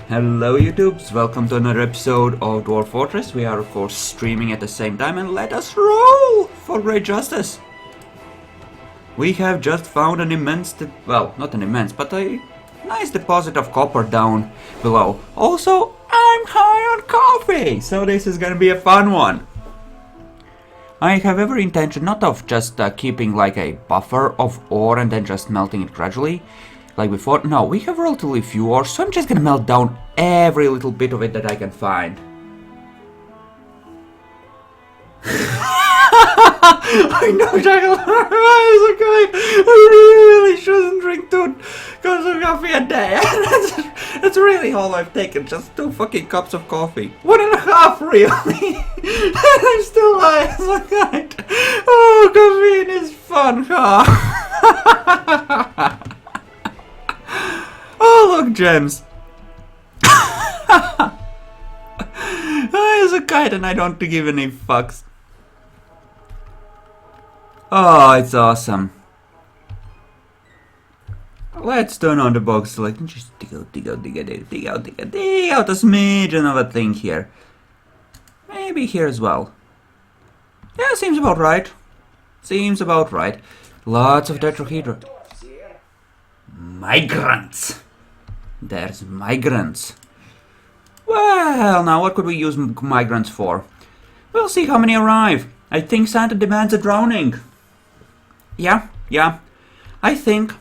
Hello YouTubes, welcome to another episode of Dwarf Fortress. We are of course streaming at the same time and let us roll for great justice. We have just found an immense, well, not an immense, but a nice deposit of copper down below. Also, I'm high on coffee, so this is gonna be a fun one. I have every intention not of just keeping like a buffer of ore and then just melting it gradually, like before. No, we have relatively few ore, so I'm just gonna melt down every little bit of it that I can find. I know, Jackal, it's okay. I really shouldn't drink 2 cups of coffee a day. That's really all I've taken, just 2 fucking cups of coffee. 1.5 really. I'm still high as a kite. Oh, caffeine is fun, huh? Oh, look, gems. High as a kite and I don't give any fucks. Oh, it's awesome. Let's turn on the box select and just dig out a smidgen of a thing here. Maybe here as well. Yeah, seems about right. Seems about right. Lots of tetrahedra. Migrants. There's migrants. Well, now what could we use migrants for? We'll see how many arrive. I think Santa demands a drowning. Yeah. I think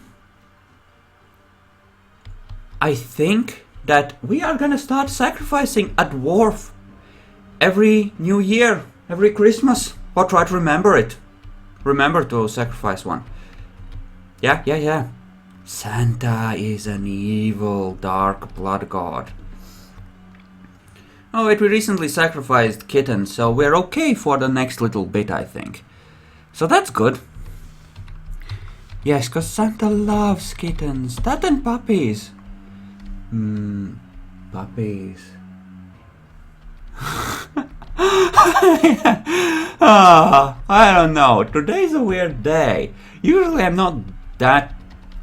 that we are gonna start sacrificing a dwarf every New Year, every Christmas, or try to remember it. Remember to sacrifice one. Yeah. Santa is an evil, dark blood god. Oh wait, we recently sacrificed kittens, so we're okay for the next little bit, I think. So that's good. Yes, because Santa loves kittens. That and puppies. Puppies. I don't know. Today's a weird day. Usually I'm not that...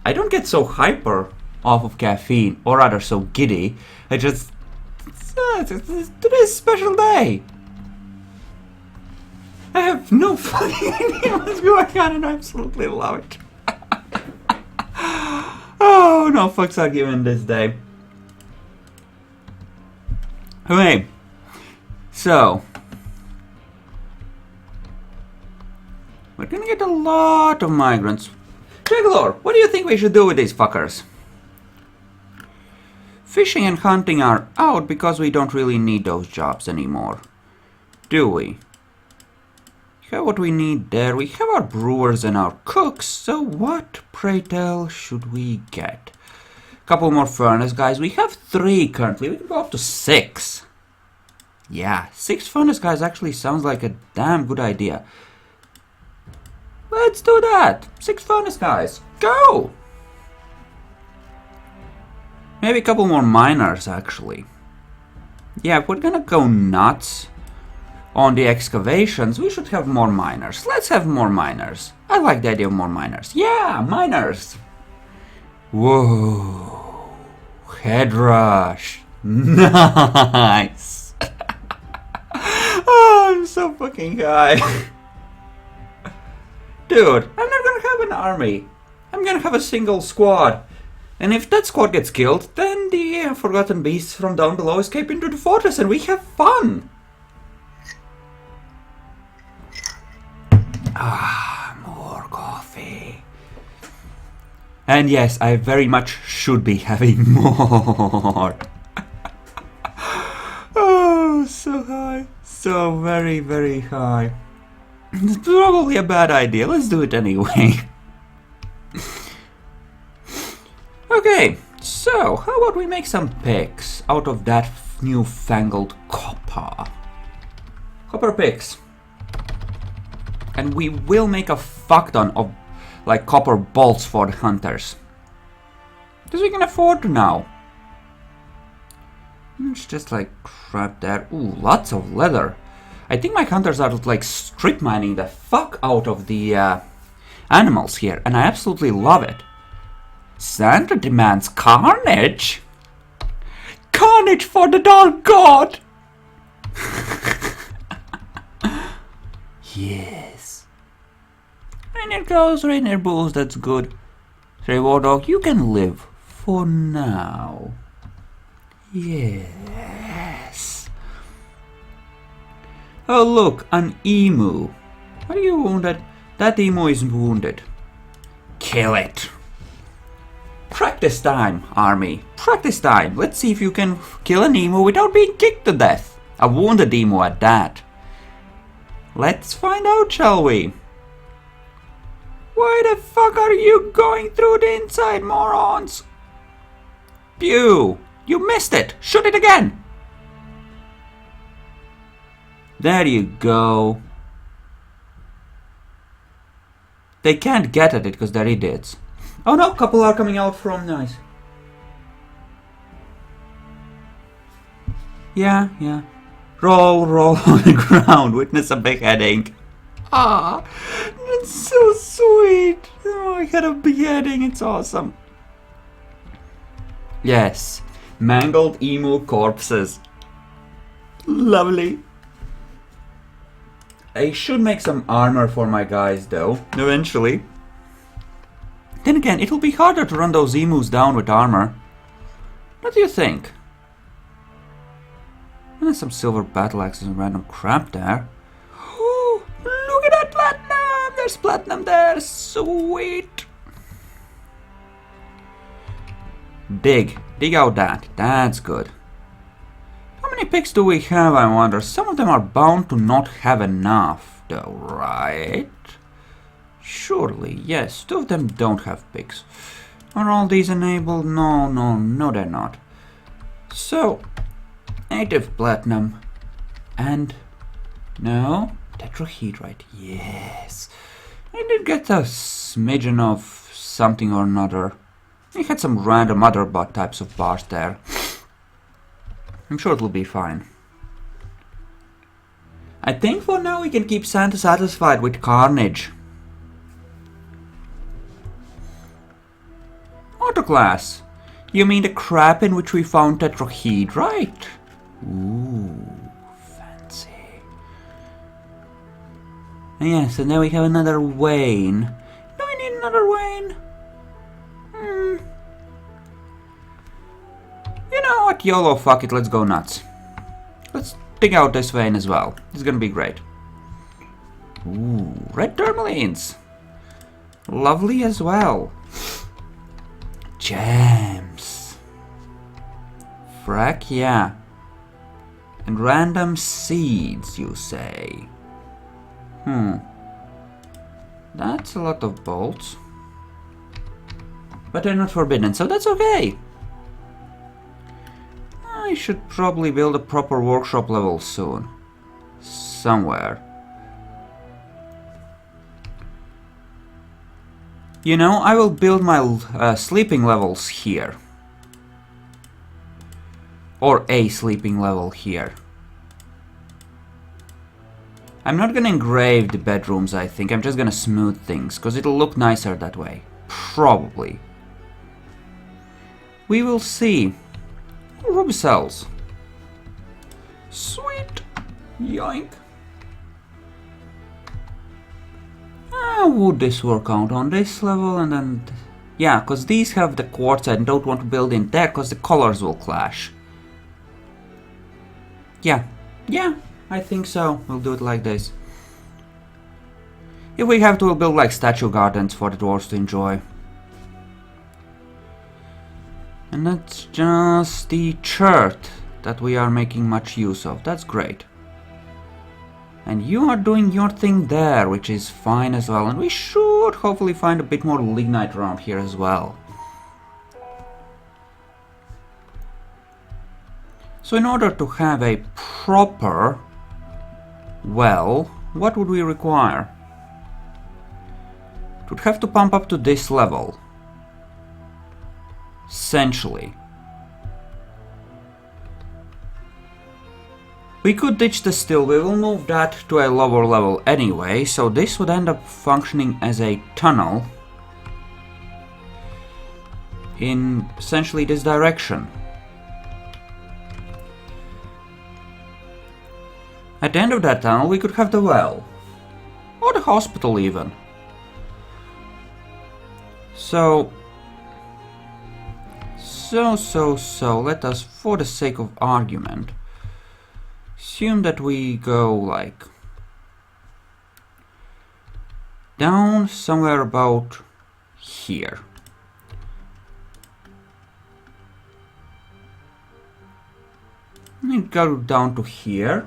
I don't get so hyper off of caffeine, or rather so giddy. I just... Today's a special day. I have no fucking idea what's going on and I absolutely love it. Oh, no fucks are given this day. Okay, so we're gonna get a lot of migrants. Jagalor, what do you think we should do with these fuckers? Fishing and hunting are out because we don't really need those jobs anymore, do we? We have what we need there. We have our brewers and our cooks, so what, pray tell, should we get? Couple more furnace guys. We have 3 currently. We can go up to 6. Yeah, 6 furnace guys actually sounds like a damn good idea. Let's do that. 6 furnace guys. Go! Maybe a couple more miners, actually. Yeah, if we're gonna go nuts on the excavations, we should have more miners. Let's have more miners. I like the idea of more miners. Yeah, miners! Whoa. Head rush. Nice! Oh, I'm so fucking high. Dude, I'm not gonna have an army. I'm gonna have a single squad. And if that squad gets killed, then the forgotten beasts from down below escape into the fortress and we have fun! Ah, more coffee. And yes, I very much should be having more. Oh, so high. So very, very high. It's probably a bad idea. Let's do it anyway. Okay, so how about we make some picks out of that newfangled copper? Copper picks. And we will make a fuck ton of like copper bolts for the hunters. Because we can afford to now. It's just like crap there. Ooh, lots of leather. I think my hunters are like strip mining the fuck out of the animals here. And I absolutely love it. Santa demands carnage? carnage for the Dark God! Yes. Reindeer goes, Reindeer bulls, that's good. Say, War Dog, you can live for now. Yes. Oh look, an emu. Are you wounded? That emu is wounded. Kill it. Practice time, army. Practice time. Let's see if you can kill an emu without being kicked to death. A wounded emu at that. Let's find out, shall we? Why the fuck are you going through the inside, morons? Pew! You missed it! Shoot it again! There you go. They can't get at it because they're idiots. Oh no, couple are coming out from... Nice. Yeah. Roll on the ground. Witness a beheading. Ah, that's so sweet. Oh, I had a beheading. It's awesome. Yes, mangled emu corpses. Lovely. I should make some armor for my guys though, eventually. Then again, it'll be harder to run those emus down with armor. What do you think? And there's some silver battle axes and random crap there. Oh, look at that platinum! There's platinum there, sweet! Dig out that, that's good. How many picks do we have, I wonder? Some of them are bound to not have enough though, right? Surely, yes, 2 of them don't have picks. Are all these enabled? No, they're not. So, native platinum and no, tetrahedrite, yes. I did get a smidgen of something or another. I had some random other types of bars there. I'm sure it'll be fine. I think for now we can keep Santa satisfied with carnage. Autoclass. You mean the crap in which we found tetrahedrite? Ooh, fancy. Yes, and then we have another Wayne. Do we need another Wayne? You know what, YOLO, fuck it, let's go nuts. Let's dig out this vein as well. It's gonna be great. Ooh, red tourmalines. Lovely as well. Gems. Frack, yeah. And random seeds, you say? That's a lot of bolts. But they're not forbidden, so that's okay. I should probably build a proper workshop level soon. Somewhere. You know, I will build my sleeping levels here. Or a sleeping level here. I'm not gonna engrave the bedrooms, I think. I'm just gonna smooth things, because it'll look nicer that way. Probably. We will see. Ruby cells. Sweet. Yoink. Would this work out on this level and then... Yeah, because these have the quartz and don't want to build in there because the colors will clash. Yeah, I think so. We'll do it like this. If we have to, we'll build like statue gardens for the dwarves to enjoy. And that's just the chert that we are making much use of. That's great. And you are doing your thing there, which is fine as well. And we should hopefully find a bit more lignite around here as well. So in order to have a proper well, what would we require? It would have to pump up to this level. Essentially. We could ditch the still, we will move that to a lower level anyway, so this would end up functioning as a tunnel in essentially this direction. At the end of that tunnel we could have the well. Or the hospital even. So, let us, for the sake of argument, assume that we go like down somewhere about here. We go down to here.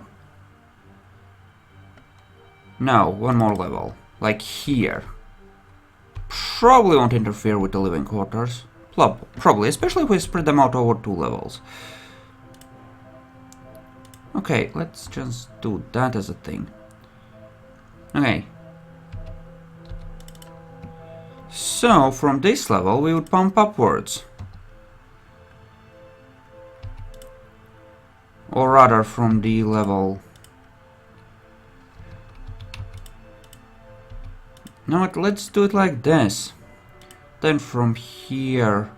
No, one more level, like here. Probably won't interfere with the living quarters. Probably, especially if we spread them out over 2 levels. Okay, let's just do that as a thing. Okay. So, from this level, we would pump upwards. Or rather, from the level... No, let's do it like this. Then from here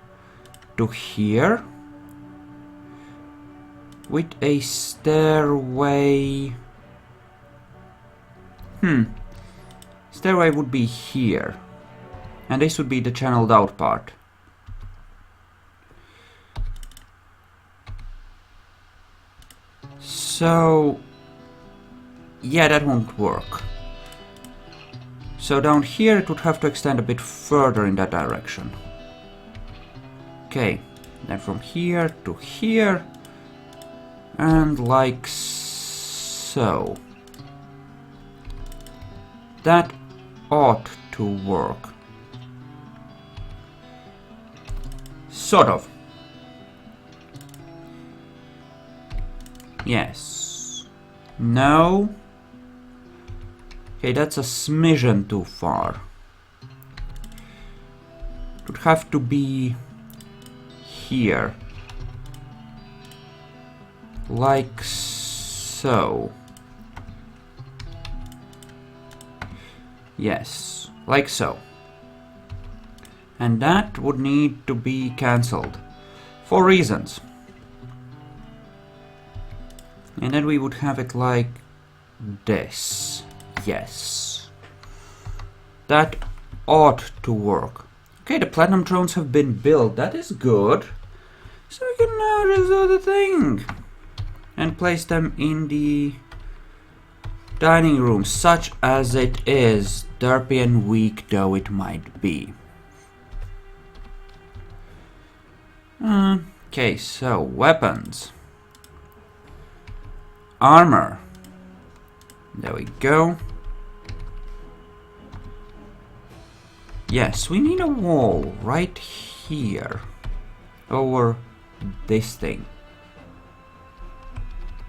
to here. With a stairway... Stairway would be here. And this would be the channeled out part. So... yeah, that won't work. So down here it would have to extend a bit further in that direction. Okay, then from here to here. And like so. That ought to work. Sort of. Yes. No. Okay, that's a smidgen too far. It would have to be here. Like so. Yes, like so. And that would need to be cancelled. For reasons. And then we would have it like this. Yes. That ought to work. Okay, the platinum drones have been built. That is good. So we can now just do the thing. And place them in the dining room, such as it is, derpy and weak though it might be. Okay, so weapons. Armor. There we go. Yes, we need a wall right here. Over this thing.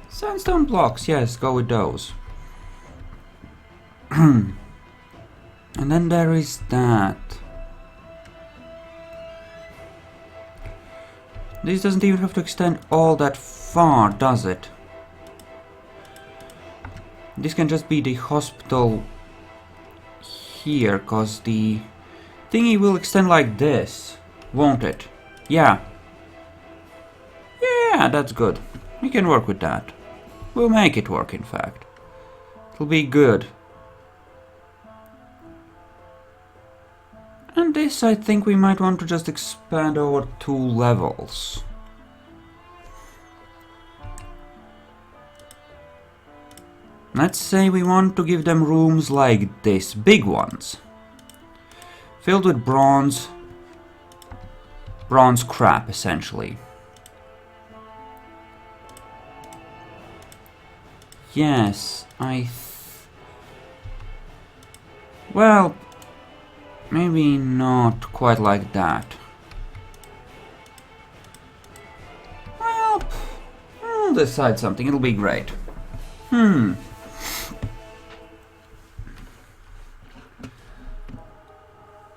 Sandstone blocks, yes, go with those. And then there is that. This doesn't even have to extend all that far, does it? This can just be the hospital here, cause the thingy will extend like this, won't it? Yeah. Yeah, that's good. We can work with that. We'll make it work, in fact. It'll be good. And this, I think we might want to just expand over 2 levels. Let's say we want to give them rooms like this, big ones. Filled with bronze crap, essentially. Yes, well, maybe not quite like that. Well, we'll decide something, it'll be great.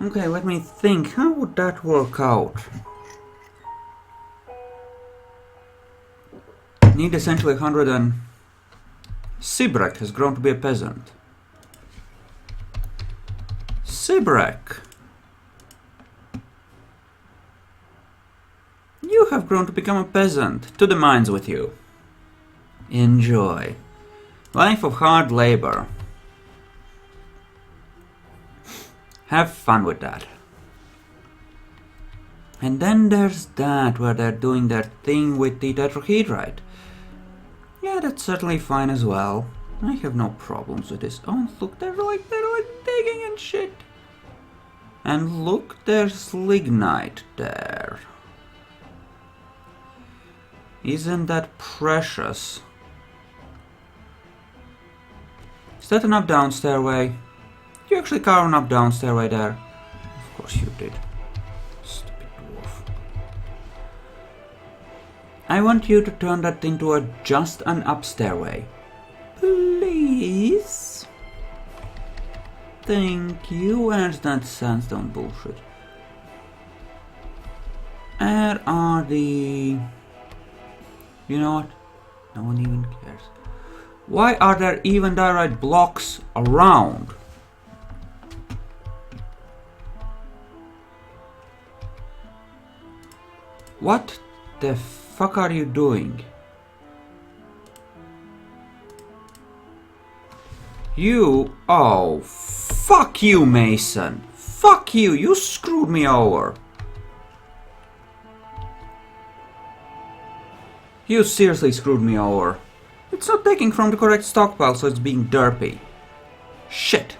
Okay, let me think, how would that work out? Need essentially 100 and... Sibrek has grown to be a peasant. Sibrek! You have grown to become a peasant. To the mines with you. Enjoy. Life of hard labor. Have fun with that. And then there's that, where they're doing their thing with the tetrahedrite. Yeah, that's certainly fine as well. I have no problems with this. Oh, look, they're like digging and shit. And look, there's lignite there. Isn't that precious? Is that an up-down stairway? You actually carve an up-down stairway there? Of course you did. Stupid dwarf. I want you to turn that into just an up stairway. Please? Thank you. Where's that sandstone bullshit? Where are the... You know what? No one even cares. Why are there even diorite blocks around? What the fuck are you doing? You... Oh, fuck you, Mason. Fuck you, you screwed me over. You seriously screwed me over. It's not taking from the correct stockpile, so it's being derpy. Shit.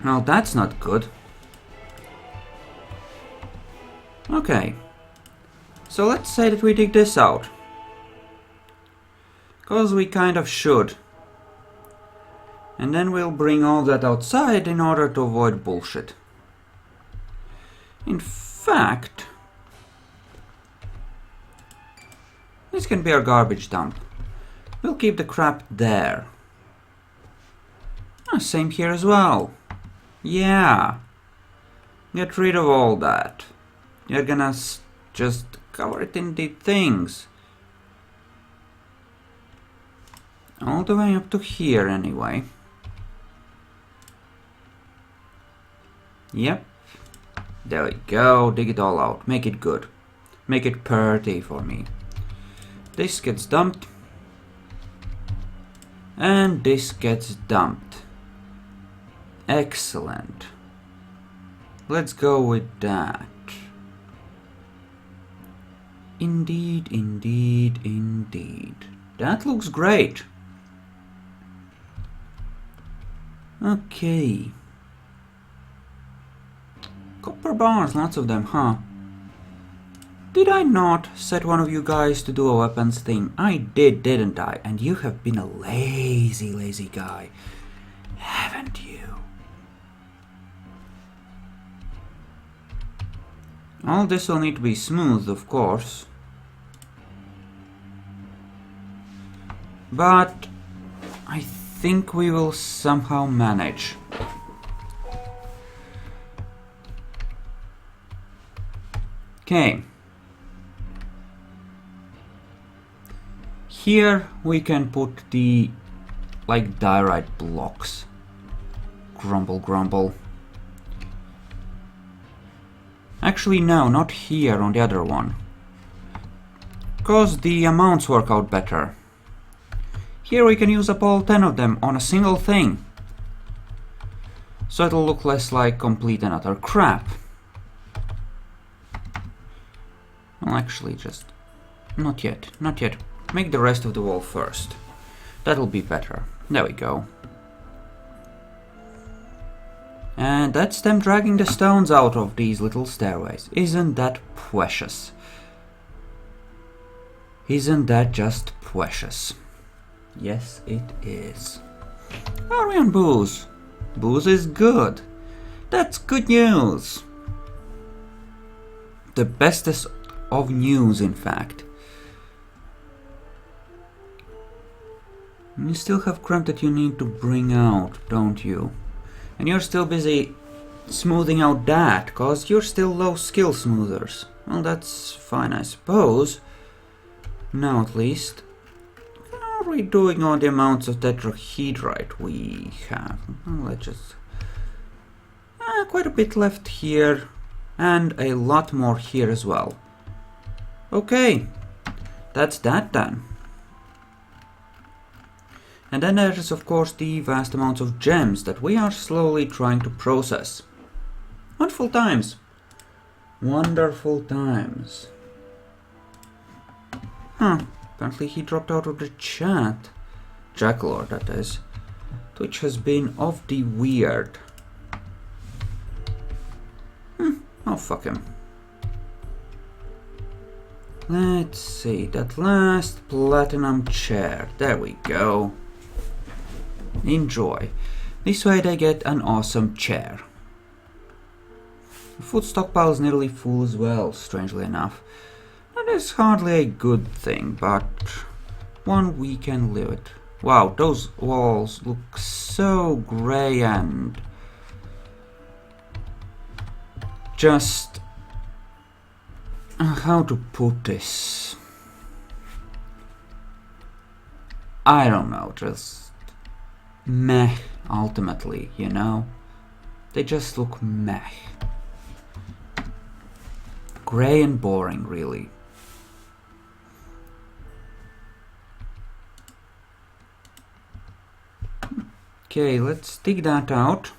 Well, that's not good. Okay. So let's say that we dig this out. Because we kind of should. And then we'll bring all that outside in order to avoid bullshit. In fact... This can be our garbage dump. We'll keep the crap there. Ah, same here as well. Yeah. Get rid of all that. You're gonna just cover it in the things. All the way up to here anyway. Yep. There we go. Dig it all out. Make it good. Make it pretty for me. This gets dumped. And this gets dumped. Excellent. Let's go with that. Indeed, indeed, indeed. That looks great. Okay. Copper bars, lots of them, huh? Did I not set one of you guys to do a weapons thing? I did, didn't I? And you have been a lazy, lazy guy, haven't you? All this will need to be smooth, of course. But I think we will somehow manage. Okay. Here we can put the, like, diorite blocks. Grumble, grumble. Actually, no, not here, on the other one. Because the amounts work out better. Here we can use up all 10 of them on a single thing. So it'll look less like complete and utter crap. Well, actually, just... Not yet, not yet. Make the rest of the wall first. That'll be better. There we go. And that's them dragging the stones out of these little stairways. Isn't that precious? Isn't that just precious? Yes, it is. Are we on booze? Booze is good. That's good news. The bestest of news, in fact. You still have crap that you need to bring out, don't you? And you're still busy smoothing out that, cause you're still low skill smoothers. Well, that's fine, I suppose. Now at least. How are we doing on the amounts of tetrahedrite we have? Well, let's just... quite a bit left here. And a lot more here as well. Okay. That's that done. And then there's of course the vast amounts of gems that we are slowly trying to process. Wonderful times. Wonderful times. Apparently he dropped out of the chat. Jackalord, that is. Which has been of the weird. Oh, fuck him. Let's see, that last platinum chair. There we go. Enjoy. This way they get an awesome chair. The food stockpile is nearly full as well, strangely enough. That is hardly a good thing, but one we can live with. Wow, those walls look so grey and just how to put this? I don't know, just meh ultimately, you know? They just look meh. Grey and boring, really. Okay, let's dig that out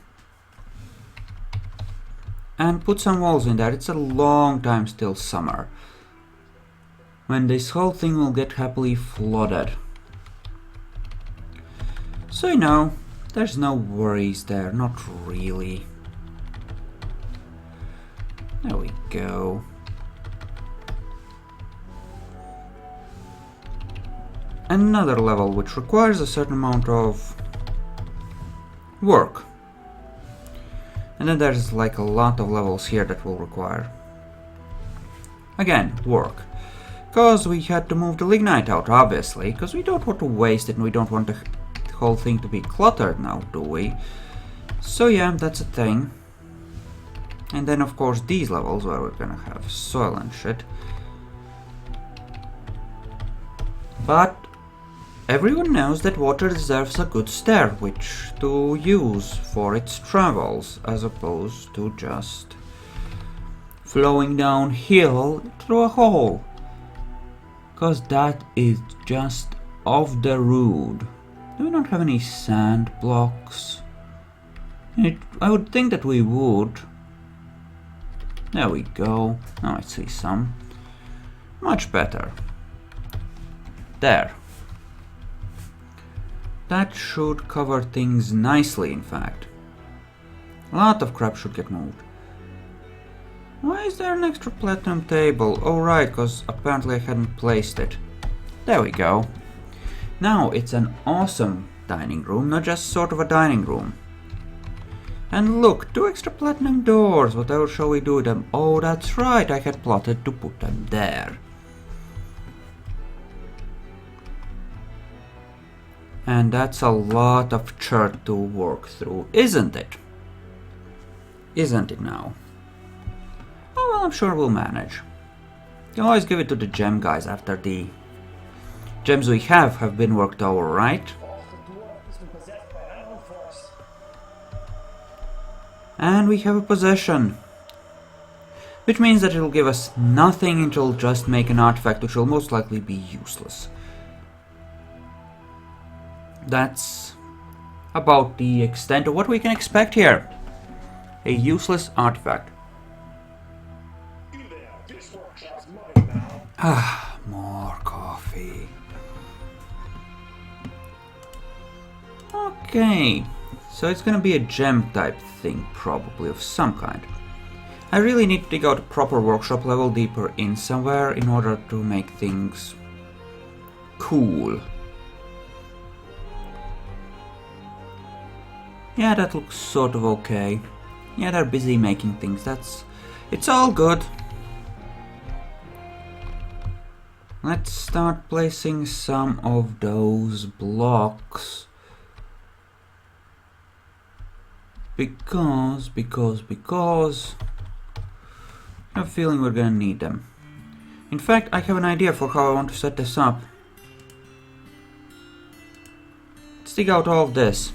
and put some walls in there. It's a long time still summer when this whole thing will get happily flooded. So you know, there's no worries there, not really. There we go. Another level which requires a certain amount of work. And then there's like a lot of levels here that will require, again, work. Because we had to move the lignite out, obviously, because we don't want to waste it and we don't want the whole thing to be cluttered now, do we? So yeah, that's a thing. And then of course these levels where we're gonna have soil and shit. But everyone knows that water deserves a good stair, which to use for its travels, as opposed to just flowing downhill through a hole. Cause that is just off the road. Do we not have any sand blocks? I would think that we would. There we go. Now I see some. Much better. There. That should cover things nicely, in fact. A lot of crap should get moved. Why is there an extra platinum table? Oh right, because apparently I hadn't placed it. There we go. Now it's an awesome dining room, not just sort of a dining room. And look, 2 extra platinum doors. Whatever shall we do with them? Oh, that's right, I had plotted to put them there. And that's a lot of chert to work through, isn't it? Isn't it now? Oh well, I'm sure we'll manage. You can always give it to the gem guys after the gems we have been worked over, right? And we have a possession. Which means that it'll give us nothing until just make an artifact which will most likely be useless. That's about the extent of what we can expect here. A useless artifact. Ah, more coffee. Okay, so it's gonna be a gem type thing, probably, of some kind. I really need to dig out a proper workshop level deeper in somewhere in order to make things cool. Yeah, that looks sort of okay. Yeah, they're busy making things, it's all good. Let's start placing some of those blocks. Because I have a feeling we're gonna need them. In fact, I have an idea for how I want to set this up. Let's dig out all of this.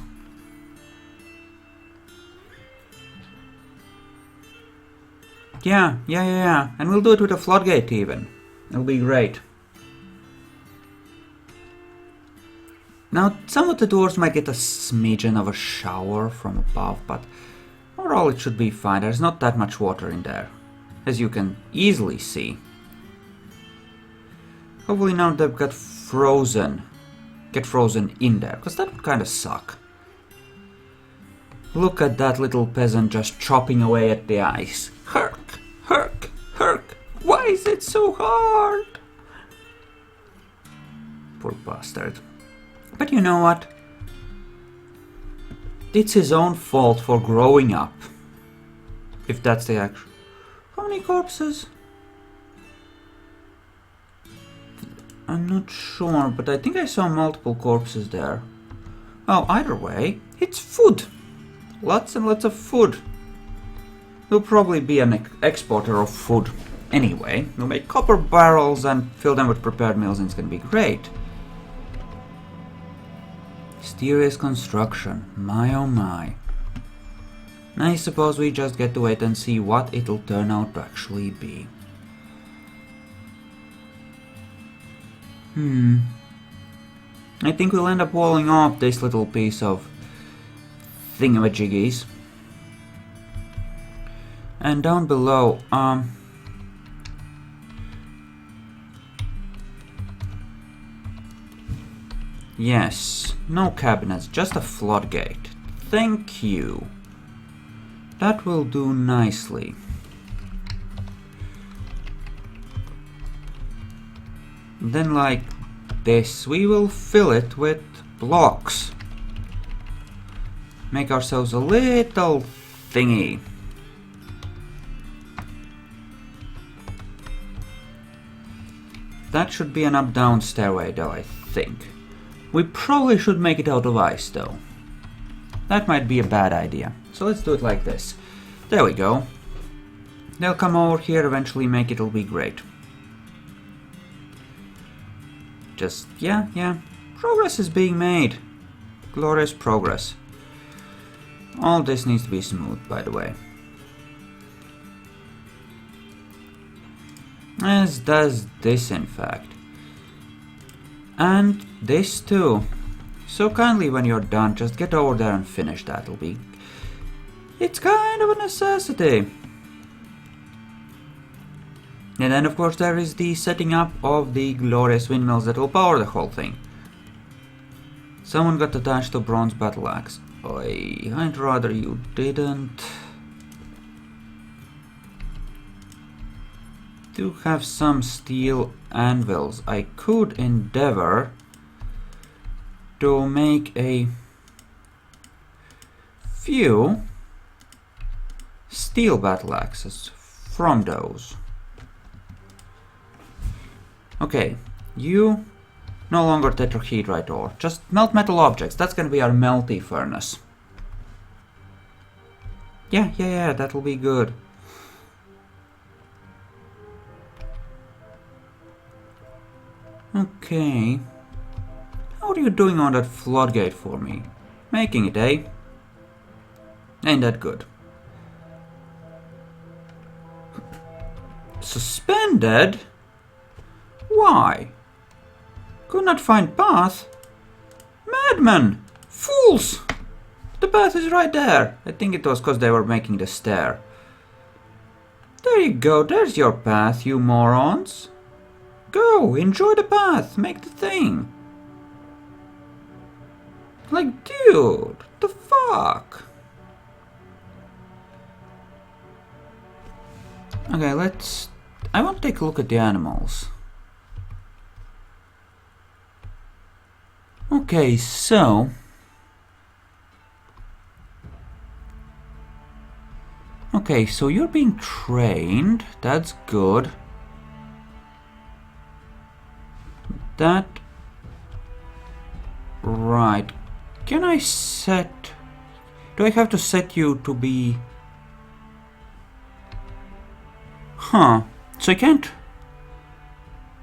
Yeah, and we'll do it with a floodgate even. It'll be great. Now, some of the dwarves might get a smidgen of a shower from above, but overall it should be fine. There's not that much water in there, as you can easily see. Hopefully now they've got frozen. Get frozen in there, because that would kind of suck. Look at that little peasant just chopping away at the ice. Herk, herk, herk. Why is it so hard? Poor bastard. But you know what? It's his own fault for growing up. If that's the actual... How many corpses? I'm not sure, but I think I saw multiple corpses there. Oh, either way, it's food. Lots and lots of food. We'll probably be an exporter of food anyway. We'll make copper barrels and fill them with prepared meals and it's gonna be great. Mysterious construction. My oh my. I suppose we just get to wait and see what it'll turn out to actually be. I think we'll end up walling off this little piece of thingamajiggies. And down below, yes, no cabinets, just a floodgate. Thank you. That will do nicely. Then like this, we will fill it with blocks. Make ourselves a little thingy. That should be an up-down stairway though, I think. We probably should make it out of ice though. That might be a bad idea. So let's do it like this. There we go. They'll come over here, eventually make it, it'll be great. Just, yeah. Progress is being made. Glorious progress. All this needs to be smooth, by the way. As does this, in fact. And this too. So kindly, when you're done, just get over there and finish that. It'll be... It's kind of a necessity. And then, of course, there is the setting up of the glorious windmills that will power the whole thing. Someone got attached to a bronze battle axe. Oi, I'd rather you didn't. Do have some steel anvils. I could endeavor to make a few steel battle axes from those. Okay, you no longer tetrahedrite ore, just melt metal objects. That's gonna be our melty furnace. Yeah, that'll be good. Okay. How are you doing on that floodgate for me? Making it, eh? Ain't that good. Suspended? Why? Could not find path? Madmen! Fools! The path is right there. I think it was because they were making the stair. There you go, there's your path, you morons. Go, enjoy the path, make the thing. Like, dude, the fuck? Okay, I want to take a look at the animals. Okay, so... Okay, so you're being trained, that's good. That... Right. Can I set... Do I have to set you to be... Huh. So I can't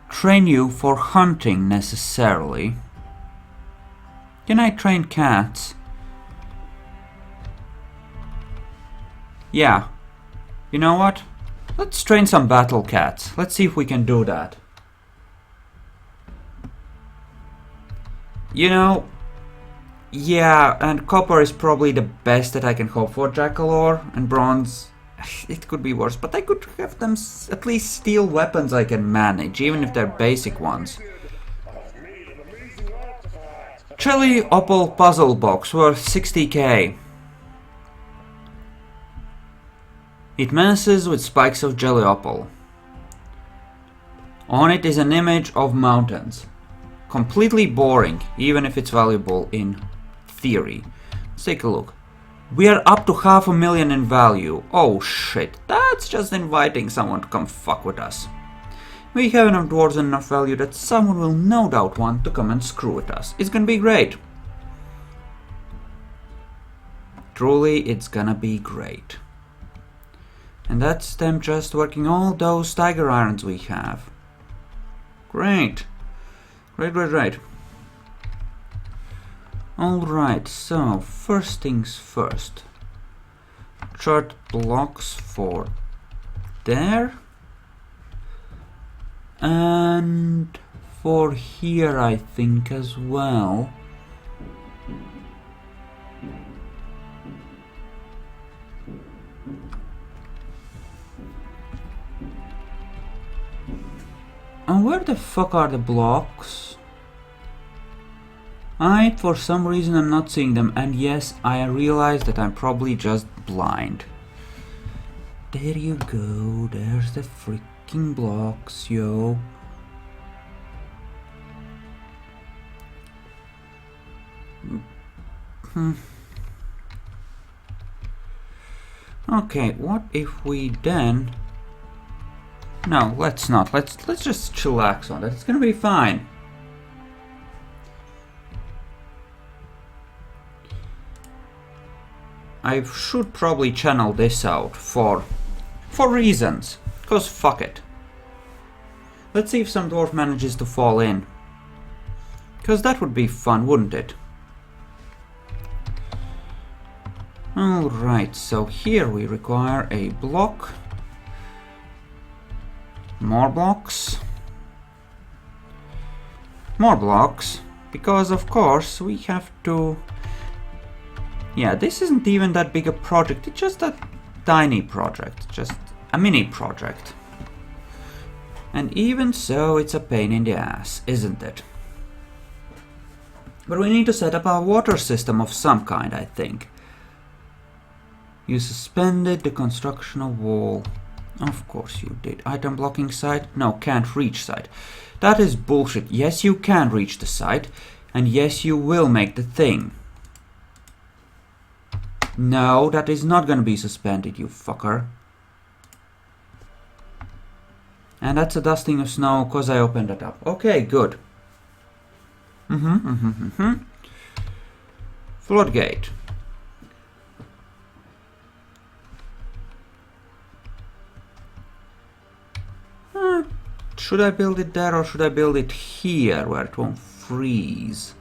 train you for hunting necessarily. Can I train cats? Yeah. You know what? Let's train some battle cats. Let's see if we can do that. You know, Yeah, and copper is probably the best that I can hope for, Jackalore, and bronze. It could be worse, but I could have them at least steal weapons I can manage, even if they're basic ones. Jelly Opal puzzle box worth 60k. It menaces with spikes of jelly opal. On it is an image of mountains. Completely boring, even if it's valuable in theory. Let's take a look. We are up to 500,000 in value. Oh shit, that's just inviting someone to come fuck with us. We have enough dwarves and enough value that someone will no doubt want to come and screw with us. It's gonna be great. Truly, it's gonna be great. And that's them just working all those tiger irons we have. Great. Great. Alright, so first things first. Chart blocks for there. And for here, I think, as well. And where the fuck are the blocks? For some reason I'm not seeing them, and yes, I realize that I'm probably just blind. There you go, there's the freaking blocks, yo. Okay, what if we then... No, let's not. Let's just chillax on that. It's gonna be fine. I should probably channel this out for reasons. Cause fuck it. Let's see if some dwarf manages to fall in. Cause that would be fun, wouldn't it? Alright, so here we require a block. More blocks. More blocks. Because of course we have to... Yeah, this isn't even that big a project. It's just a tiny project. Just a mini project. And even so, it's a pain in the ass, isn't it? But we need to set up a water system of some kind, I think. You suspended the construction of wall. Of course you did. Item blocking site? No, can't reach site. That is bullshit. Yes, you can reach the site. And yes, you will make the thing. No, that is not gonna be suspended, you fucker. And that's a dusting of snow because I opened it up. Okay, good. Floodgate. Should I build it there or should I build it here where it won't freeze?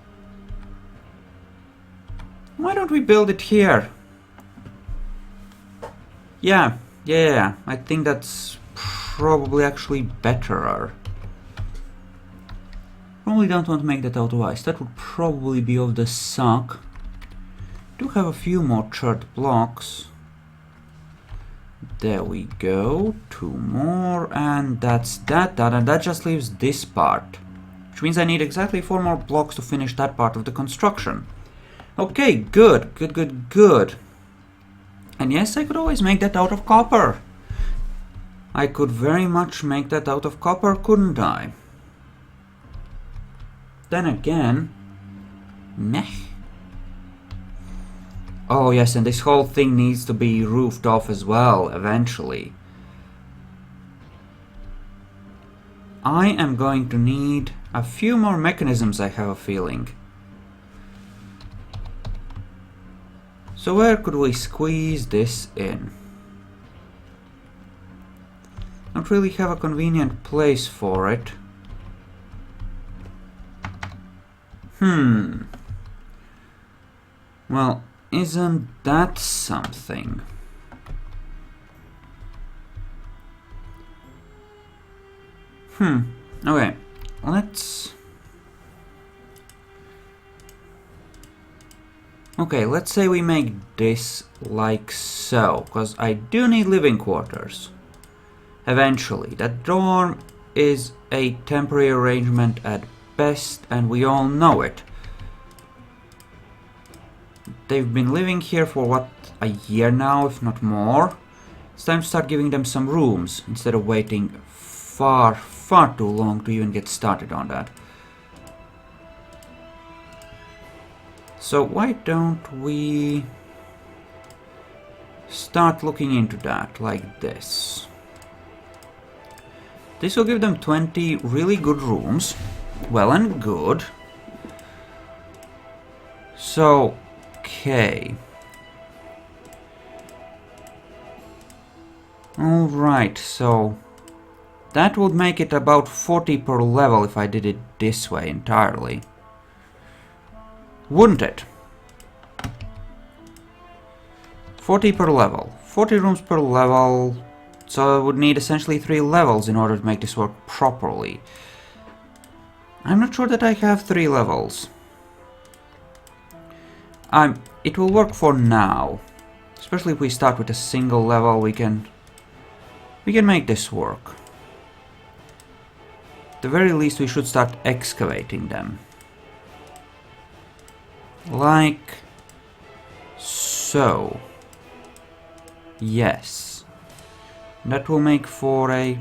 Why don't we build it here? Yeah, I think that's probably actually better. Probably don't want to make that out of ice. That would probably be of the suck. Do have a few more chert blocks. There we go. 2 more, and that's that. And that just leaves this part. Which means I need exactly 4 more blocks to finish that part of the construction. Okay, good. And yes, I could always make that out of copper. I could very much make that out of copper, couldn't I? Then again... Meh. Oh yes, and this whole thing needs to be roofed off as well, eventually. I am going to need a few more mechanisms, I have a feeling. So where could we squeeze this in? Don't really have a convenient place for it. Well, isn't that something? Okay, let's... Okay, let's say we make this like so, because I do need living quarters. Eventually. That dorm is a temporary arrangement at best, and we all know it. They've been living here for what, a year now, if not more? It's time to start giving them some rooms, instead of waiting far, far too long to even get started on that. So why don't we start looking into that, like this. This will give them 20 really good rooms. Well and good. So, okay. Alright, so that would make it about 40 per level if I did it this way entirely. Wouldn't it? 40 per level. 40 rooms per level. So I would need essentially 3 levels in order to make this work properly. I'm not sure that I have 3 levels. It will work for now. Especially if we start with a single level, we can make this work. At the very least, we should start excavating them. Like so. Yes. That will make for a,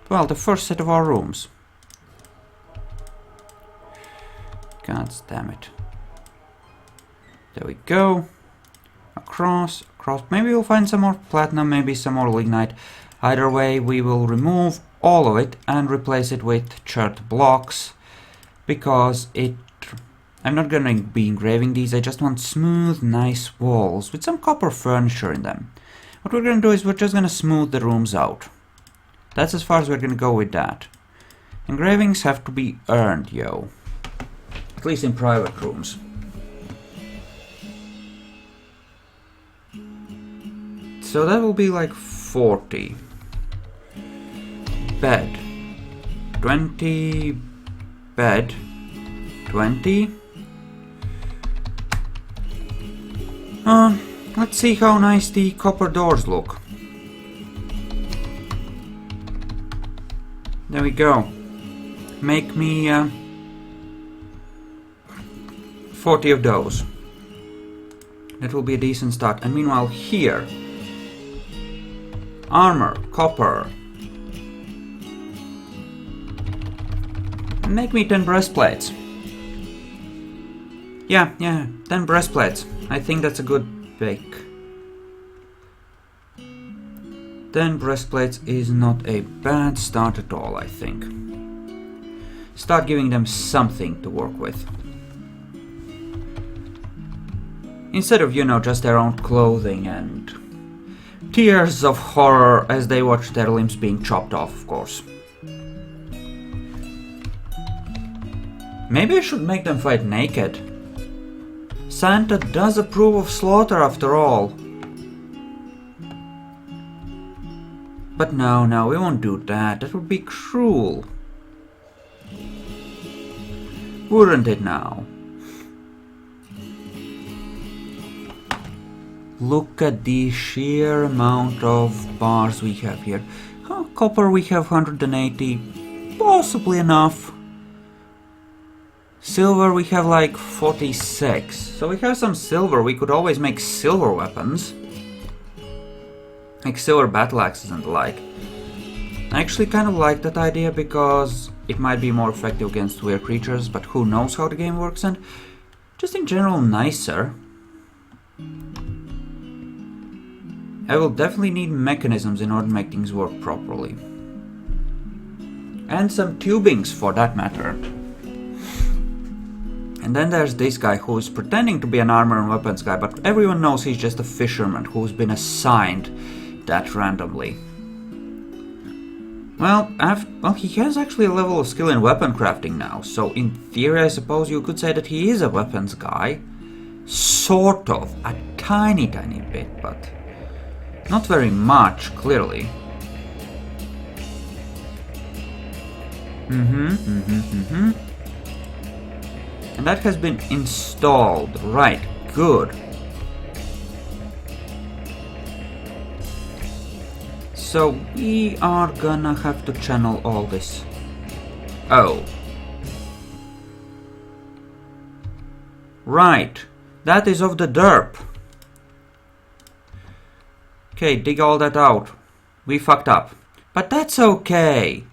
well, the first set of our rooms. God damn it. There we go. Across. Maybe we'll find some more platinum, maybe some more lignite. Either way, we will remove all of it and replace it with chert blocks. Because I'm not gonna be engraving these, I just want smooth, nice walls with some copper furniture in them. What we're gonna do is we're just gonna smooth the rooms out. That's as far as we're gonna go with that. Engravings have to be earned, yo. At least in private rooms. So that will be like 40. Bed. 20. Bed. 20. Let's see how nice the copper doors look. There we go. Make me 40 of those. That will be a decent start. And meanwhile here, armor, copper. Make me 10 breastplates. Yeah, 10 breastplates. I think that's a good bake. 10 breastplates is not a bad start at all, I think. Start giving them something to work with. Instead of, you know, just their own clothing and tears of horror as they watch their limbs being chopped off, of course. Maybe I should make them fight naked. Santa does approve of slaughter after all. But no, we won't do that. That would be cruel. Wouldn't it now? Look at the sheer amount of bars we have here. Copper we have 180. Possibly enough. Silver we have like 46. So we have some silver. We could always make silver weapons. Like silver battle axes and the like. I actually kind of like that idea because it might be more effective against weird creatures, but who knows how the game works, and just in general nicer. I will definitely need mechanisms in order to make things work properly. And some tubings for that matter. And then there's this guy who is pretending to be an armor and weapons guy, but everyone knows he's just a fisherman who's been assigned that randomly. Well, he has actually a level of skill in weapon crafting now, so in theory I suppose you could say that he is a weapons guy. Sort of. A tiny bit, but not very much, clearly. And that has been installed. Right, good. So we are gonna have to channel all this. Oh. Right. That is of the derp. Okay, dig all that out. We fucked up. But that's okay.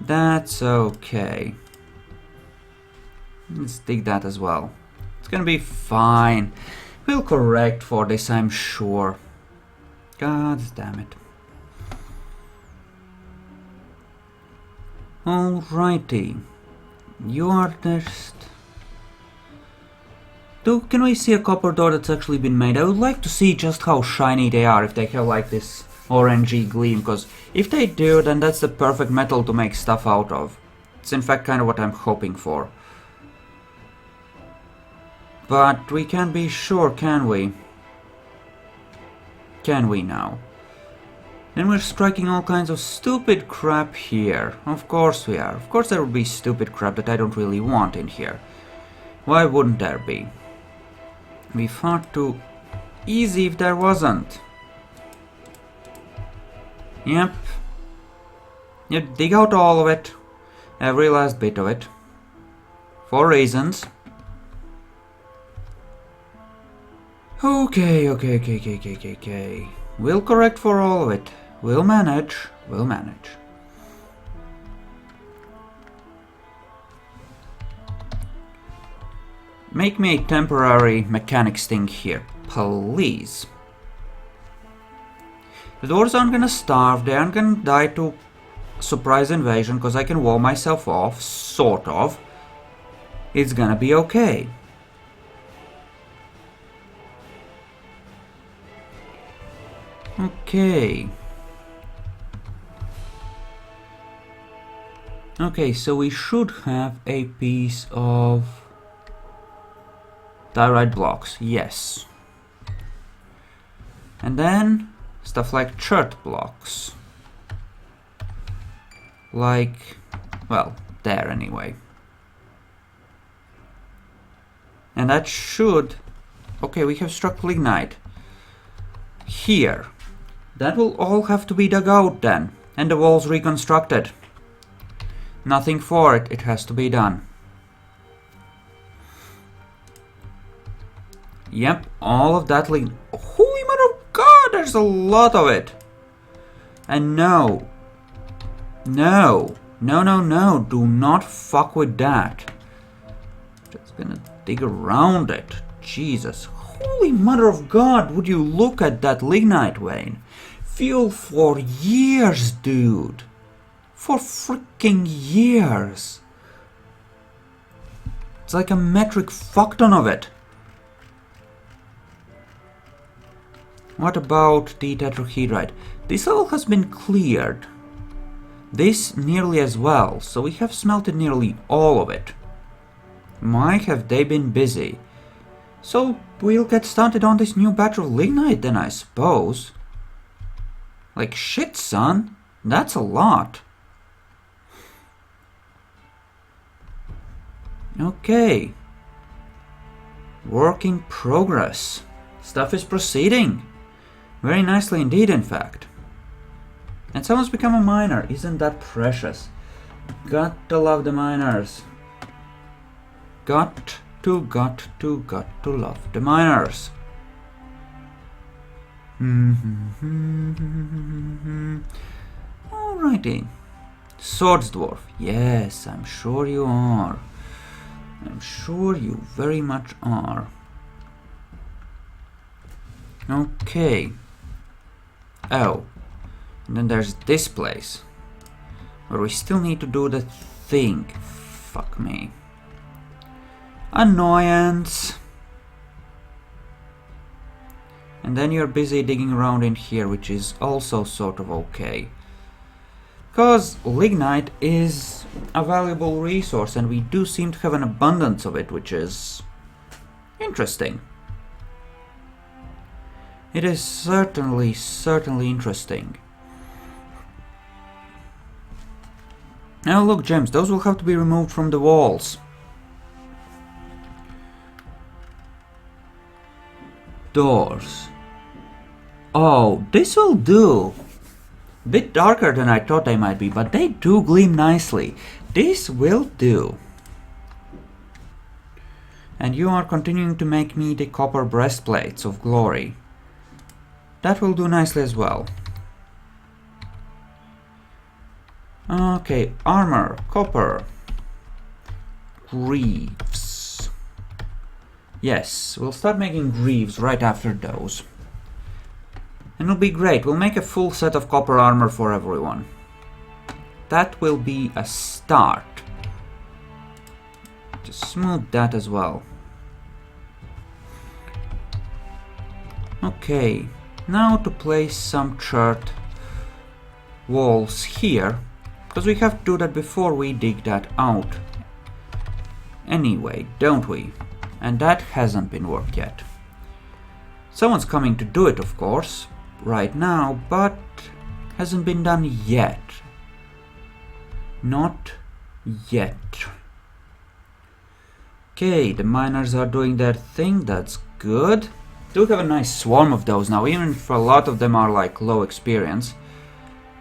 That's okay. Let's dig that as well. It's gonna be fine. We'll correct for this, I'm sure. God damn it. Alrighty. You are next. Can we see a copper door that's actually been made? I would like to see just how shiny they are, if they have like this orangey gleam, because if they do, then that's the perfect metal to make stuff out of. It's in fact kind of what I'm hoping for. But we can't be sure, can we? Can we now? Then we're striking all kinds of stupid crap here. Of course we are. Of course there will be stupid crap that I don't really want in here. Why wouldn't there be? It'd be far too easy if there wasn't. Yep. You dig out all of it. Every last bit of it. For reasons. Okay. We'll correct for all of it. We'll manage. Make me a temporary mechanics thing here, please. The dwarves aren't gonna starve, they aren't gonna die to surprise invasion, because I can wall myself off, sort of. It's gonna be okay. Okay, so we should have a piece of diorite blocks, yes. And then stuff like chert blocks. Like, well, there anyway. And that should... Okay, we have struck lignite. Here. That will all have to be dug out then. And the walls reconstructed. Nothing for it, it has to be done. Yep, all of that lignite. Holy mother of God, there's a lot of it. And no, do not fuck with that. Just gonna dig around it. Jesus, holy mother of God, would you look at that lignite vein? Fuel for years, dude. For freaking years. It's like a metric fuckton of it. What about the tetrahedrite? This level has been cleared. This nearly as well, so we have smelted nearly all of it. Why have they been busy? So we'll get started on this new batch of lignite then, I suppose. Like shit, son. That's a lot. Okay. Work in progress. Stuff is proceeding. Very nicely indeed, in fact. And someone's become a miner. Isn't that precious? Got to love the miners. Got to love the miners. Alrighty. Swords dwarf. Yes, I'm sure you are. I'm sure you very much are. Okay. Oh. And then there's this place. Where we still need to do the thing. Fuck me. Annoyance. And then you're busy digging around in here, which is also sort of okay. Because lignite is a valuable resource and we do seem to have an abundance of it, which is interesting. It is certainly interesting. Now look, gems, those will have to be removed from the walls. doors. Oh, this will do. Bit darker than I thought they might be, but they do gleam nicely. This will do. And you are continuing to make me the copper breastplates of glory. That will do nicely as well. Okay, armor, copper, greaves. Yes, we'll start making greaves right after those. And it'll be great. We'll make a full set of copper armor for everyone. That will be a start. Just smooth that as well. Okay, now to place some chert walls here, because we have to do that before we dig that out. Anyway, don't we? And that hasn't been worked yet. Someone's coming to do it, of course, right now, but hasn't been done yet. Not yet. Okay, the miners are doing their thing, that's good. Do have a nice swarm of those now, even if a lot of them are like low experience.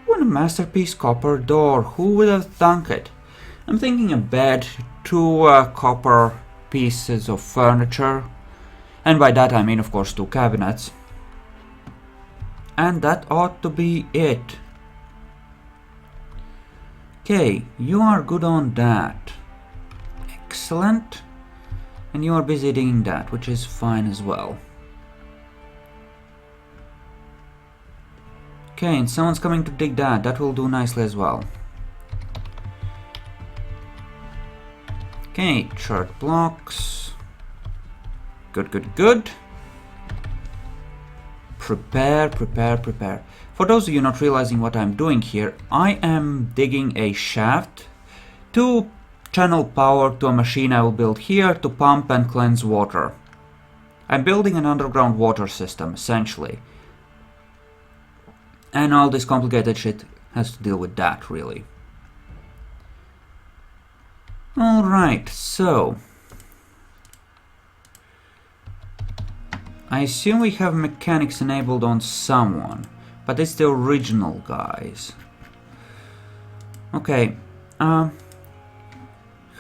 What a masterpiece copper door, who would have thunk it? I'm thinking a bed, 2 copper pieces of furniture, and by that I mean of course 2 cabinets. And that ought to be it. Okay, you are good on that. Excellent. And you are busy digging that, which is fine as well. Okay, and someone's coming to dig that. That will do nicely as well. Okay, chart blocks. Good, good, good. Prepare, prepare, prepare. For those of you not realizing what I'm doing here, I am digging a shaft to channel power to a machine I will build here to pump and cleanse water. I'm building an underground water system, essentially. And all this complicated shit has to deal with that, really. Alright, so... I assume we have mechanics enabled on someone, but it's the original guys. Okay, how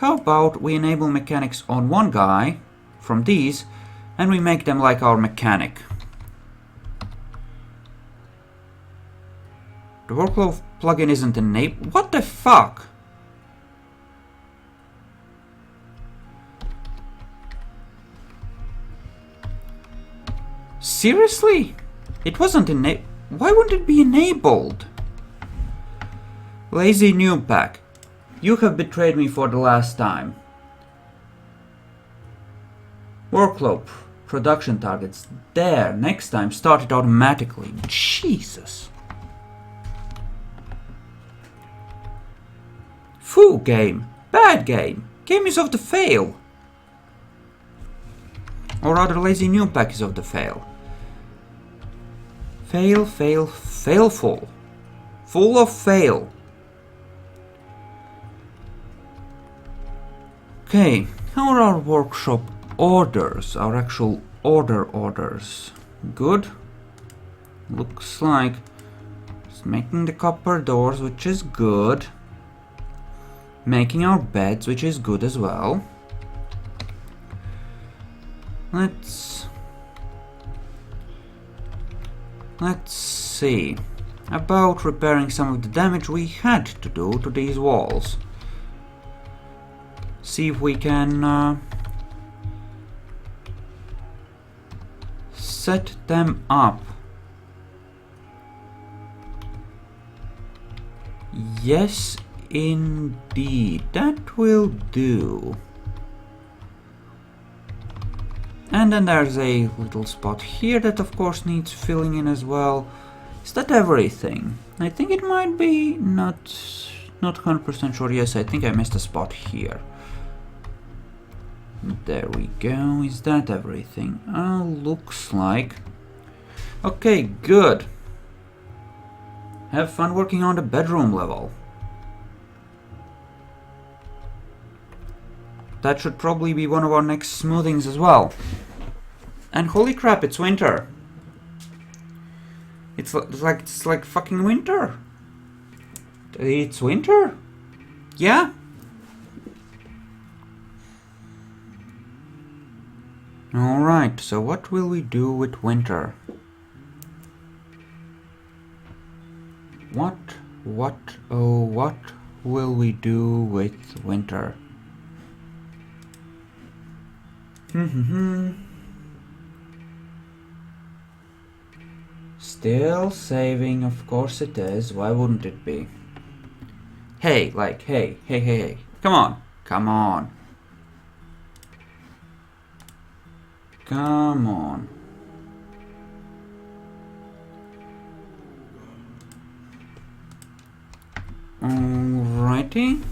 about we enable mechanics on one guy from these, and we make them like our mechanic. The workflow plugin isn't enabled. What the fuck? Seriously? It wasn't enabled. Why wouldn't it be enabled? Lazy new pack. You have betrayed me for the last time. Workflow production targets. There. Next time start it automatically. Jesus. Foo game. Bad game. Game is of the fail. Or rather, lazy new pack is of the fail. Fail, fail, fail full. Full of fail. Okay, how are our workshop orders? Our actual orders. Good. Looks like it's making the copper doors, which is good. Making our beds, which is good as well. Let's see about repairing some of the damage we had to do to these walls. See if we can set them up. Yes, indeed, that will do. And then there's a little spot here that of course needs filling in as well. Is that everything? I think it might be not 100% sure. Yes, I think I missed a spot here. There we go. Is that everything? Looks like. Okay, good. Have fun working on the bedroom level. That should probably be one of our next smoothings as well. And holy crap, it's winter. It's like fucking winter. It's winter? Yeah? Alright, so what will we do with winter? What will we do with winter? Still saving, of course it is. Why wouldn't it be? Hey, like, hey. Come on. Come on. Come on. Alrighty.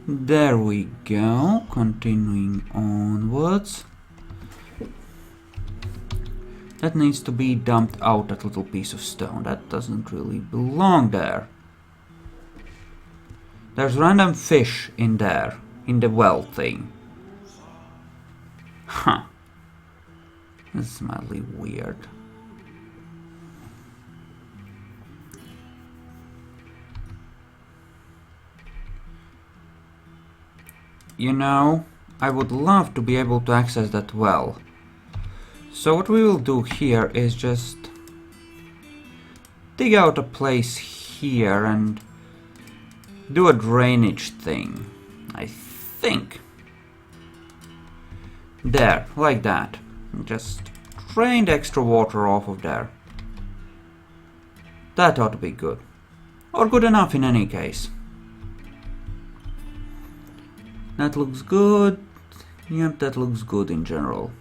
There we go. Continuing onwards. That needs to be dumped out, that little piece of stone. That doesn't really belong there. There's random fish in there, in the well thing. Huh. That's mildly weird. You know, I would love to be able to access that well. So what we will do here is just dig out a place here and do a drainage thing, I think. There, like that. Just drain the extra water off of there. That ought to be good. Or good enough in any case. That looks good. Yep, that looks good in general.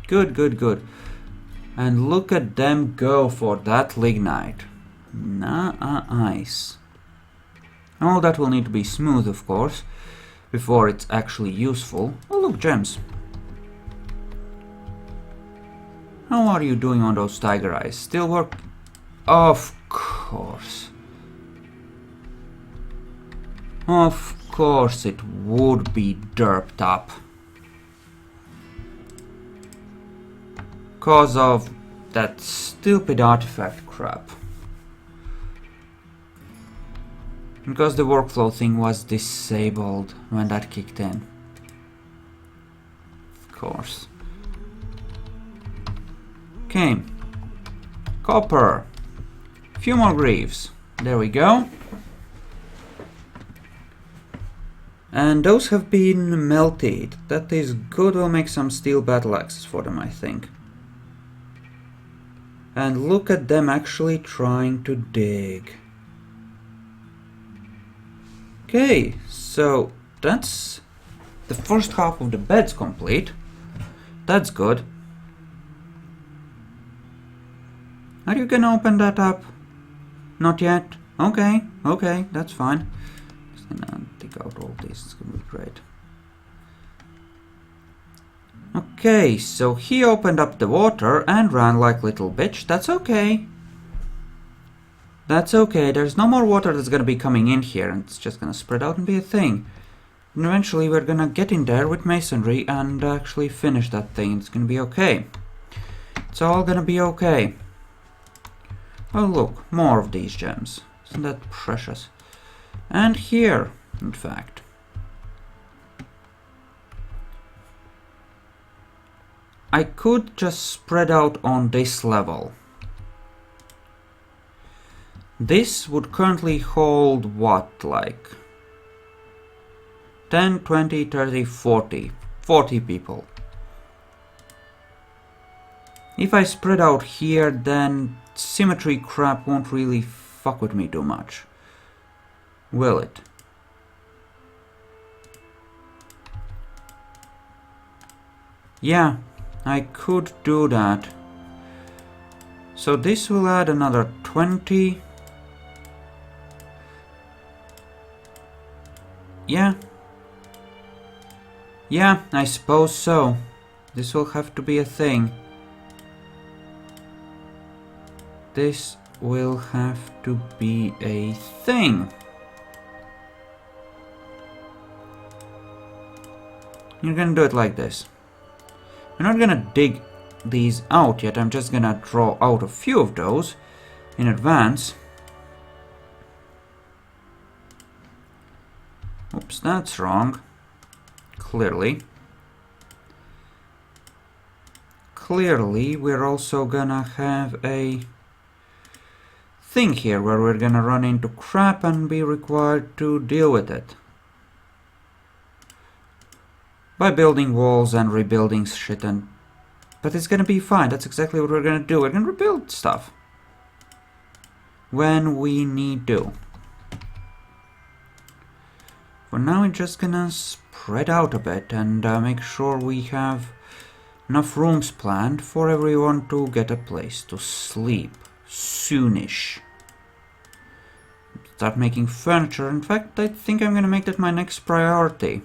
Good. And look at them go for that lignite. Nice. All that will need to be smooth, of course, before it's actually useful. Oh, look, gems. How are you doing on those tiger eyes? Still work? Of course. Of course it would be derped up. Cause of that stupid artifact crap. Because the workflow thing was disabled when that kicked in. Of course. Okay. Copper. Few more greaves. There we go. And those have been melted. That is good. We'll make some steel battle axes for them, I think. And look at them actually trying to dig. Okay, so that's the first half of the bed's complete. That's good. Are you gonna open that up? Not yet? Okay, that's fine. Just gonna dig out all this, it's gonna be great. Okay, so he opened up the water and ran like little bitch. That's okay. That's okay, there's no more water that's gonna be coming in here, and it's just gonna spread out and be a thing. And eventually we're gonna get in there with masonry and actually finish that thing. It's gonna be okay. It's all gonna be okay. Oh look, more of these gems. Isn't that precious? And here, in fact. I could just spread out on this level. This would currently hold what, like 10, 20, 30, 40 people. If I spread out here, then symmetry crap won't really fuck with me too much. Will it? Yeah, I could do that. So this will add another 20. Yeah, I suppose so. This will have to be a thing. This will have to be a thing. You're gonna do it like this. I'm not gonna dig these out yet, I'm just gonna draw out a few of those in advance. Oops, that's wrong. Clearly, we're also gonna have a thing here where we're gonna run into crap and be required to deal with it. By building walls and rebuilding shit but it's gonna be fine, that's exactly what we're gonna do. We're gonna rebuild stuff when we need to. For now we're just gonna spread out a bit and make sure we have enough rooms planned for everyone to get a place to sleep soonish. Start making furniture. In fact, I think I'm gonna make that my next priority.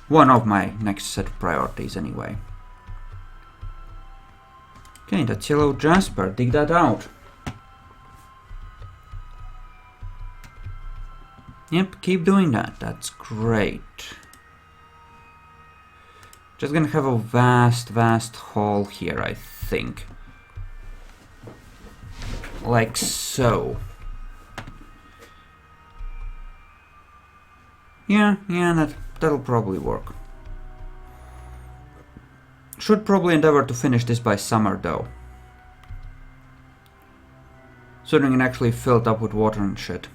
One of my next set of priorities anyway. Okay, that's yellow jasper. Dig that out. Yep, keep doing that. That's great. Just gonna have a vast hall here, I think. Like so. Yeah, that'll probably work. Should probably endeavor to finish this by summer though. So we can actually fill it up with water and shit.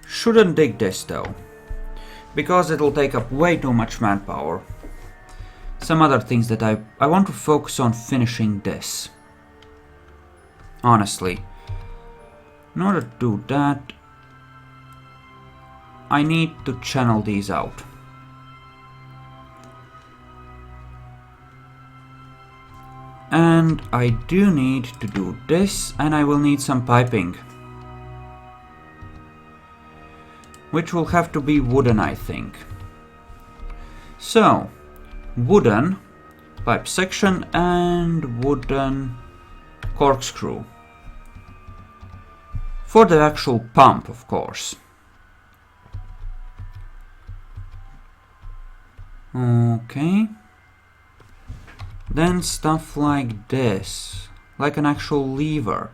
Shouldn't dig this though, because it'll take up way too much manpower. Some other things that I want to focus on finishing this. Honestly. In order to do that, I need to channel these out. And I do need to do this, and I will need some piping. Which will have to be wooden, I think. So, wooden pipe section and wooden corkscrew. For the actual pump, of course. Okay. Then stuff like this. Like an actual lever.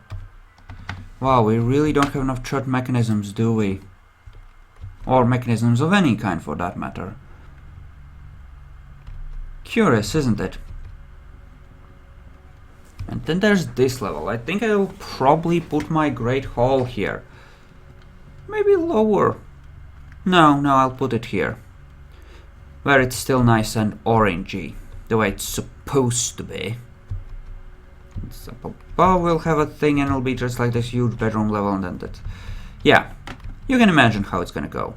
Wow, we really don't have enough chart mechanisms, do we? Or mechanisms of any kind for that matter. Curious, isn't it? And then there's this level. I think I will probably put my Great Hall here. Maybe lower. No, I'll put it here. Where it's still nice and orangey. The way it's supposed to be. So, we'll have a thing and it'll be just like this huge bedroom level and then that. Yeah, you can imagine how it's gonna go.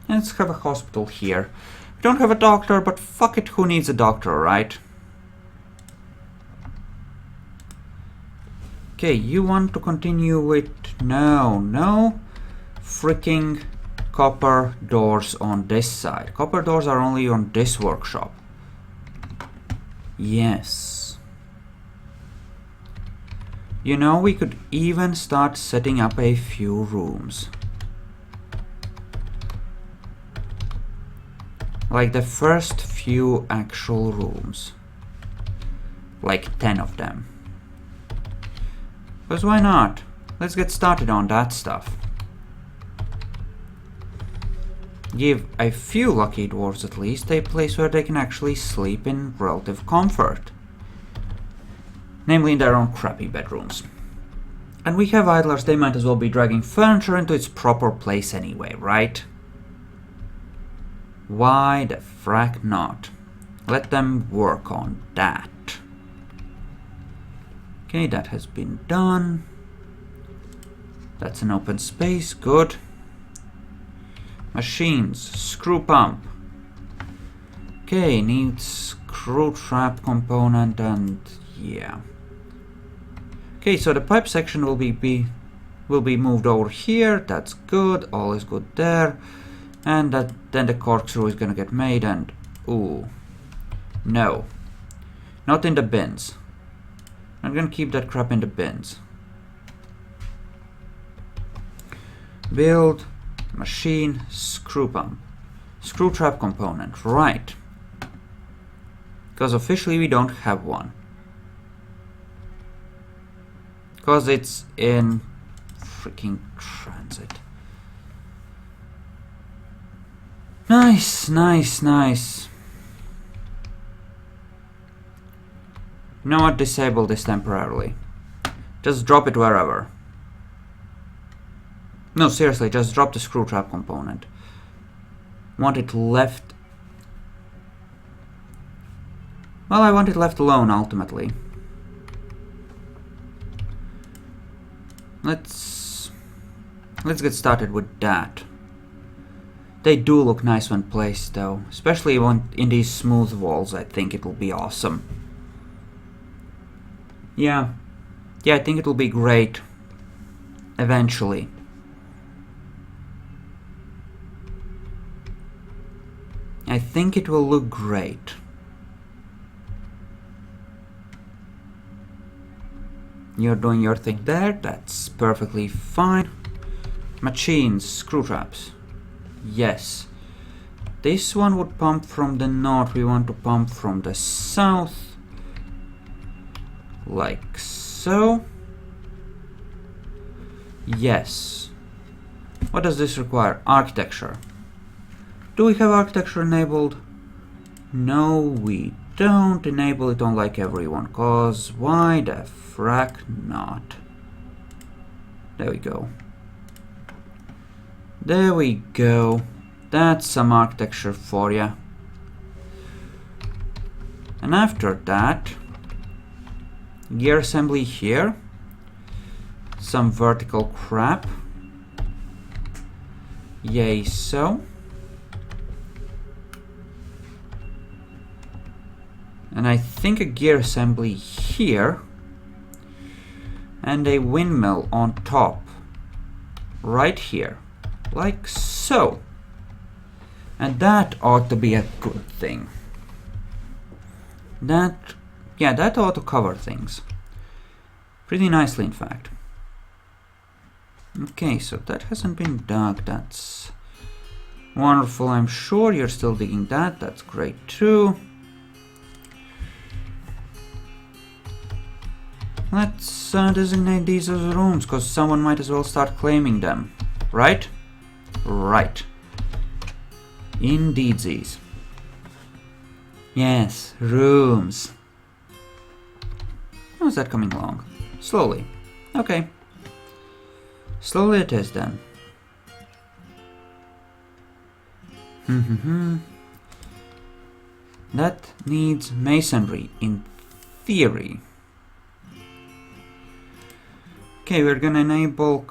And let's have a hospital here. We don't have a doctor, but fuck it, who needs a doctor, right? Okay, you want to continue with... No freaking copper doors on this side. Copper doors are only on this workshop. Yes. You know, we could even start setting up a few rooms. Like the first few actual rooms. Like 10 of them. Because why not? Let's get started on that stuff. Give a few lucky dwarves at least a place where they can actually sleep in relative comfort. Namely in their own crappy bedrooms. And we have idlers, they might as well be dragging furniture into its proper place anyway, right? Why the frack not? Let them work on that. Okay, that has been done. That's an open space, good. Machines, screw pump. Okay, needs screw trap component and yeah. Okay, so the pipe section will be moved over here. That's good. All is good there. And then the corkscrew is gonna get made and ooh. No. Not in the bins. I'm gonna keep that crap in the bins. Build, machine, screw pump. Screw trap component, right. Because officially we don't have one. Because it's in freaking transit. Nice, nice, nice. You know what? Disable this temporarily. Just drop it wherever. No, seriously, just drop the screw trap component. Want it left... Well, I want it left alone, ultimately. Let's get started with that. They do look nice when placed, though. Especially when in these smooth walls, I think it will be awesome. Yeah, I think it will be great. Eventually. I think it will look great. You're doing your thing there, that's perfectly fine. Machines, screw traps. Yes. This one would pump from the north, we want to pump from the south. Like so. Yes. What does this require? Architecture. Do we have architecture enabled? No, we don't. Enable it on like everyone, cause why the frack not? There we go. There we go. That's some architecture for ya. And after that, gear assembly here. Some vertical crap. Yay, so. And I think a gear assembly here. And a windmill on top. Right here. Like so. And that ought to be a good thing. That ought to cover things. Pretty nicely, in fact. Okay, so that hasn't been dug. That's wonderful. I'm sure you're still digging that. That's great too. Let's designate these as rooms, because someone might as well start claiming them. Right? Right. Indeedsies. Yes, rooms. How is that coming along? Slowly. Okay. Slowly it is then. That needs masonry, in theory. Okay, we're gonna enable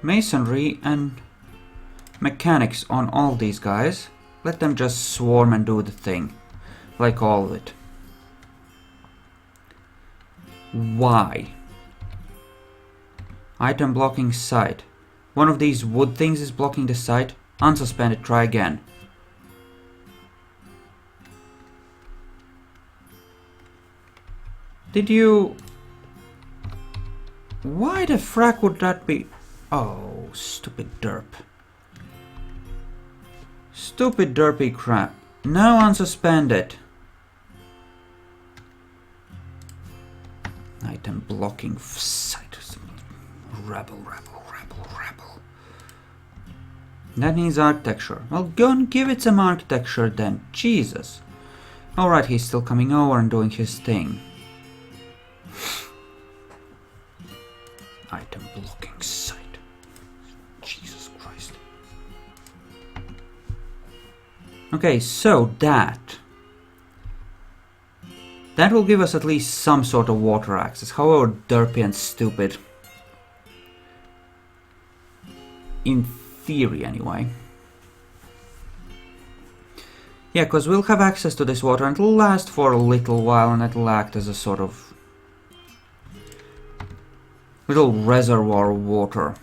masonry and mechanics on all these guys. Let them just swarm and do the thing. Like all of it. Why? Item blocking site. One of these wood things is blocking the site. Unsuspended, try again. Did you... Why the frack would that be? Oh, stupid derp. Stupid derpy crap. Now unsuspended. Item blocking site. Rebel. That needs architecture. Well, go and give it some architecture then. Jesus. Alright, he's still coming over and doing his thing. Item blocking site. Jesus Christ. Okay, so that will give us at least some sort of water access, however derpy and stupid. In theory, anyway. Yeah, because we'll have access to this water and it'll last for a little while and it'll act as a sort of little reservoir of water.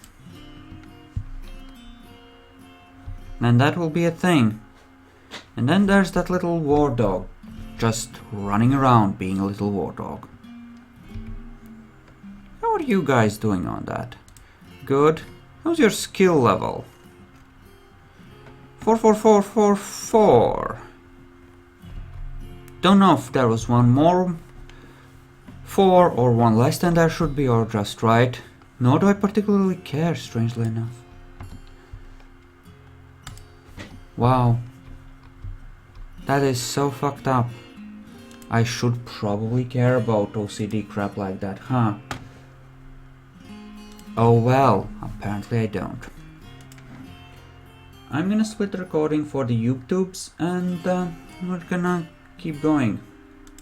And that will be a thing. And then there's that little war dog just running around being a little war dog. How are you guys doing on that? Good. How's your skill level? 4, 4, 4, 4, 4. Don't know if there was one more 4 or one less than there should be, or just right. Nor do I particularly care, strangely enough. Wow. That is so fucked up. I should probably care about OCD crap like that, huh? Oh well, apparently I don't. I'm gonna split the recording for the YouTubes and we're gonna keep going.